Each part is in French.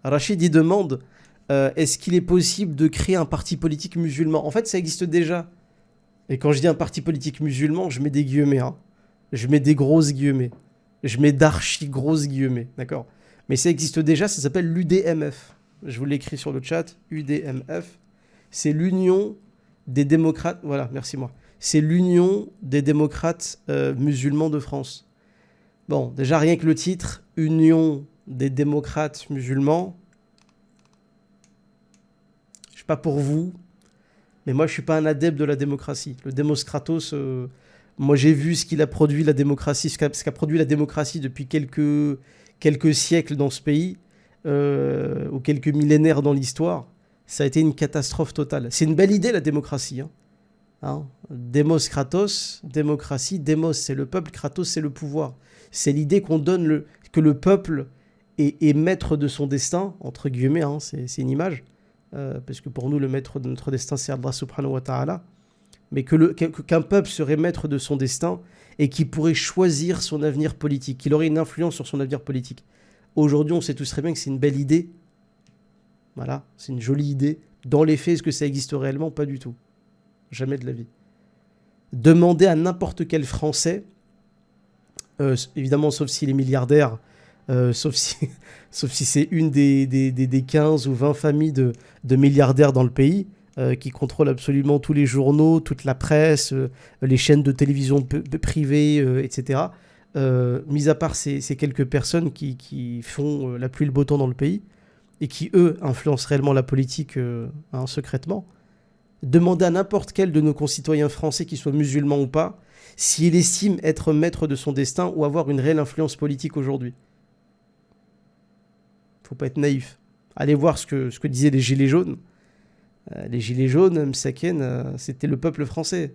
Rachid, il demande est-ce qu'il est possible de créer un parti politique musulman? En fait, ça existe déjà. Et quand je dis un parti politique musulman, je mets des guillemets. Hein. Je mets des grosses guillemets. Je mets d'archi grosses guillemets. D'accord? Mais ça existe déjà, ça s'appelle l'UDMF. Je vous l'écris sur le chat. UDMF. C'est l'Union des démocrates. Voilà, merci moi. C'est l'Union des démocrates musulmans de France. Bon, déjà rien que le titre, Union des démocrates musulmans. Je sais pas pour vous, mais moi je suis pas un adepte de la démocratie. Le Demos Kratos, moi j'ai vu ce qu'il a produit la démocratie, ce qu'a produit la démocratie depuis quelques siècles dans ce pays, ou quelques millénaires dans l'histoire. Ça a été une catastrophe totale. C'est une belle idée la démocratie. Hein. Demos Kratos, démocratie, Demos c'est le peuple, Kratos c'est le pouvoir. C'est l'idée qu'on donne que le peuple est maître de son destin, entre guillemets, hein, c'est une image, parce que pour nous le maître de notre destin c'est Allah subhanahu wa ta'ala, mais qu'un peuple serait maître de son destin et qu'il pourrait choisir son avenir politique, qu'il aurait une influence sur son avenir politique. Aujourd'hui on sait tous très bien que c'est une belle idée, voilà, c'est une jolie idée. Dans les faits, est-ce que ça existe réellement? Pas du tout. Jamais de la vie. Demandez à n'importe quel Français, évidemment sauf s'il est milliardaire, sauf si c'est une des 15 ou 20 familles de milliardaires dans le pays, qui contrôlent absolument tous les journaux, toute la presse, les chaînes de télévision privées, etc. Mis à part ces quelques personnes qui font la pluie et le beau temps dans le pays, et qui, eux, influencent réellement la politique secrètement, demandez à n'importe quel de nos concitoyens français, qu'ils soient musulmans ou pas, s'il estime être maître de son destin ou avoir une réelle influence politique aujourd'hui. Faut pas être naïf. Allez voir ce que disaient les Gilets jaunes. Les Gilets jaunes, Msaken, c'était le peuple français.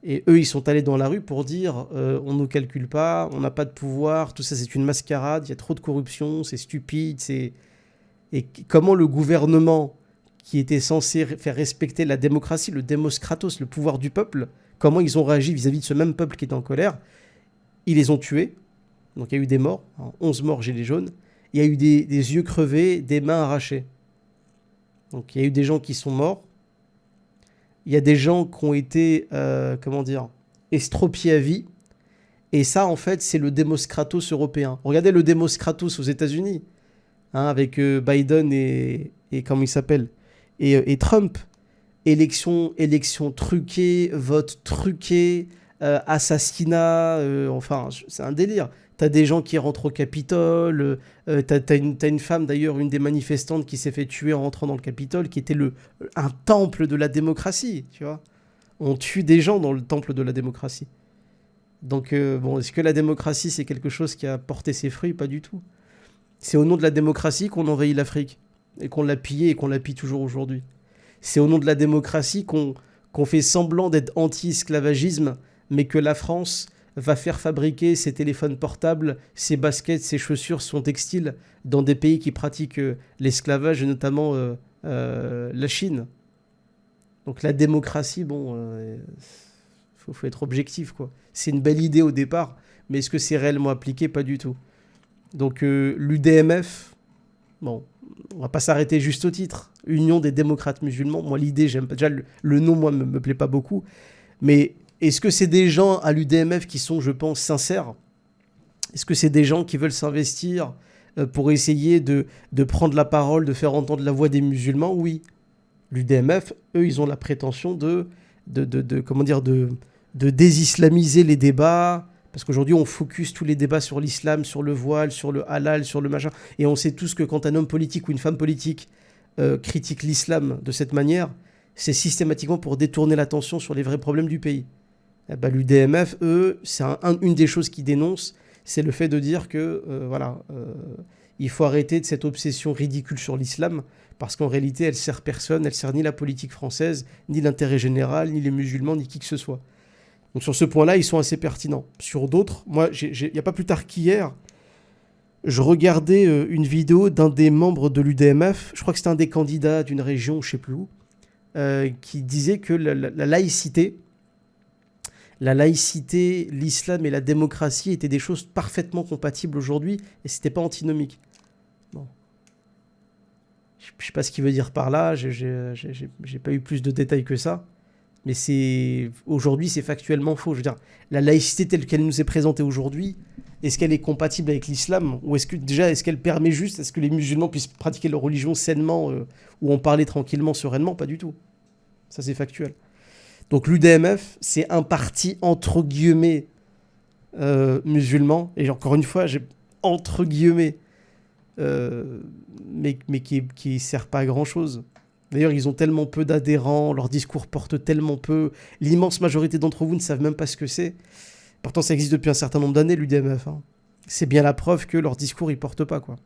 Et eux, ils sont allés dans la rue pour dire on ne nous calcule pas, on n'a pas de pouvoir, tout ça c'est une mascarade, il y a trop de corruption, c'est stupide, c'est... Et comment le gouvernement qui était censé faire respecter la démocratie, le Demos Kratos, le pouvoir du peuple, comment ils ont réagi vis-à-vis de ce même peuple qui était en colère? Ils les ont tués. Donc il y a eu des morts, 11 morts gilets jaunes. Il y a eu des yeux crevés, des mains arrachées. Donc il y a eu des gens qui sont morts. Il y a des gens qui ont été, estropiés à vie. Et ça, en fait, c'est le Demos Kratos européen. Regardez le Demos Kratos aux États-Unis. Avec Biden et comment il s'appelle, et Trump. Élection truquée, vote truqué, assassinat, enfin, c'est un délire. T'as des gens qui rentrent au Capitole, t'as une femme d'ailleurs, une des manifestantes qui s'est fait tuer en rentrant dans le Capitole, qui était un temple de la démocratie, tu vois. On tue des gens dans le temple de la démocratie. Donc, est-ce que la démocratie, c'est quelque chose qui a porté ses fruits? Pas du tout. C'est au nom de la démocratie qu'on envahit l'Afrique, et qu'on l'a pillée et qu'on la pille toujours aujourd'hui. C'est au nom de la démocratie qu'on fait semblant d'être anti-esclavagisme, mais que la France va faire fabriquer ses téléphones portables, ses baskets, ses chaussures, son textile, dans des pays qui pratiquent l'esclavage, et notamment la Chine. Donc la démocratie, faut être objectif, quoi. C'est une belle idée au départ, mais est-ce que c'est réellement appliqué? Pas du tout. Donc l'UDMF, on va pas s'arrêter juste au titre. Union des démocrates musulmans, moi l'idée, j'aime pas. Déjà le nom, moi, me plaît pas beaucoup. Mais est-ce que c'est des gens à l'UDMF qui sont, je pense, sincères? Est-ce que c'est des gens qui veulent s'investir pour essayer de prendre la parole, de faire entendre la voix des musulmans? Oui. L'UDMF, eux, ils ont la prétention de désislamiser les débats. Parce qu'aujourd'hui, on focus tous les débats sur l'islam, sur le voile, sur le halal, sur le machin. Et on sait tous que quand un homme politique ou une femme politique critique l'islam de cette manière, c'est systématiquement pour détourner l'attention sur les vrais problèmes du pays. L'UDMF, eux, c'est une des choses qu'ils dénoncent, c'est le fait de dire que, il faut arrêter de cette obsession ridicule sur l'islam, parce qu'en réalité, elle sert personne, elle sert ni la politique française, ni l'intérêt général, ni les musulmans, ni qui que ce soit. Donc sur ce point-là, ils sont assez pertinents. Sur d'autres, moi, il n'y a pas plus tard qu'hier, je regardais une vidéo d'un des membres de l'UDMF, je crois que c'était un des candidats d'une région, je ne sais plus où, qui disait que la laïcité, l'islam et la démocratie étaient des choses parfaitement compatibles aujourd'hui, et c'était pas antinomique. Bon. Je sais pas ce qu'il veut dire par là, j'ai pas eu plus de détails que ça. Mais aujourd'hui, c'est factuellement faux. Je veux dire, la laïcité telle qu'elle nous est présentée aujourd'hui, est-ce qu'elle est compatible avec l'islam? Ou est-ce qu'elle permet juste, est-ce que les musulmans puissent pratiquer leur religion sainement ou en parler tranquillement, sereinement? Pas du tout. Ça, c'est factuel. Donc l'UDMF, c'est un parti entre guillemets musulman. Et encore une fois, j'ai entre guillemets, mais qui sert pas à grand chose. D'ailleurs, ils ont tellement peu d'adhérents, leur discours porte tellement peu. L'immense majorité d'entre vous ne savent même pas ce que c'est. Pourtant, ça existe depuis un certain nombre d'années, l'UDMF. Hein. C'est bien la preuve que leur discours, ils portent pas, quoi.